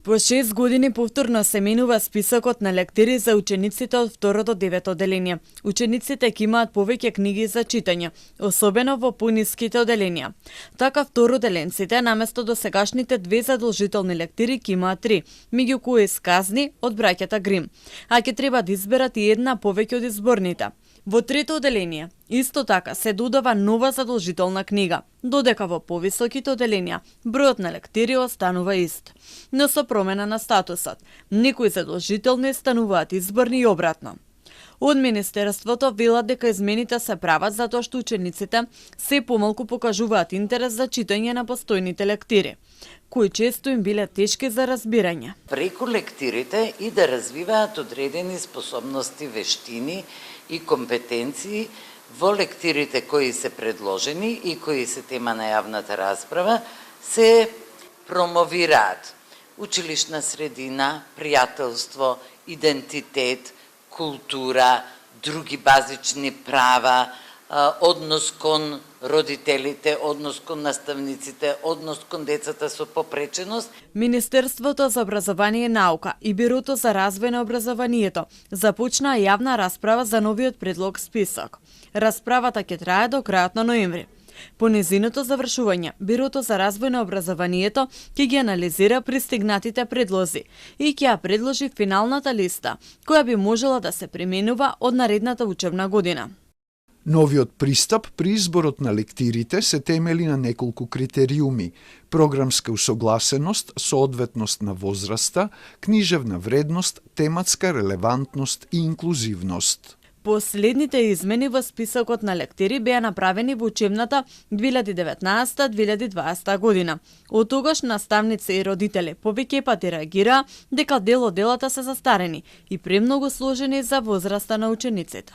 По 6 години повторно се менува списокот на лектири за учениците од 2 до 9 оделение. Учениците ќе имаат повеќе книги за читање, особено во пониските оделенија. Така второделенците наместо до сегашните 2 задолжителни лектири ќе имаат 3, меѓу кои сказни од браќата Грим, а ќе треба да изберат и една повеќе од изборните. Во трето оделение, исто така, се додава нова задолжителна книга, додека во повисоките оделенија бројот на лектири останува ист. Но со промена на статусот, некои задолжителни стануваат изборни и обратно. Од Министерството велат дека измените се прават затоа што учениците се помалку покажуваат интерес за читање на постојните лектири, кои често им биле тешки за разбирање. Преку лектирите и да развиваат одредени способности, вештини и компетенции во лектирите кои се предложени и кои се тема на јавната расправа, се промовираат училишна средина, пријателство, идентитет, култура, други базични права, однос кон родителите, однос кон наставниците, однос кон децата со попреченост. Министерството за образование и наука и Бирото за развој на образованието започнаа јавна расправа за новиот предлог список. Расправата ќе трае до крајот на ноември. По незиното завршување, Бирото за развој на образованието ќе ги анализира пристигнатите предлози и ќе ја предложи финалната листа, која би можела да се применува од наредната учебна година. Новиот пристап при изборот на лектирите се темели на неколку критериуми: програмска усогласеност, соодветност на возраста, книжевна вредност, тематска релевантност и инклузивност. Последните измени во списокот на лектири беа направени во учебната 2019-2020 година. Од тогаш наставници и родители повеќе пати реагираа дека дел од делата се застарени и премногу сложени за возраста на учениците.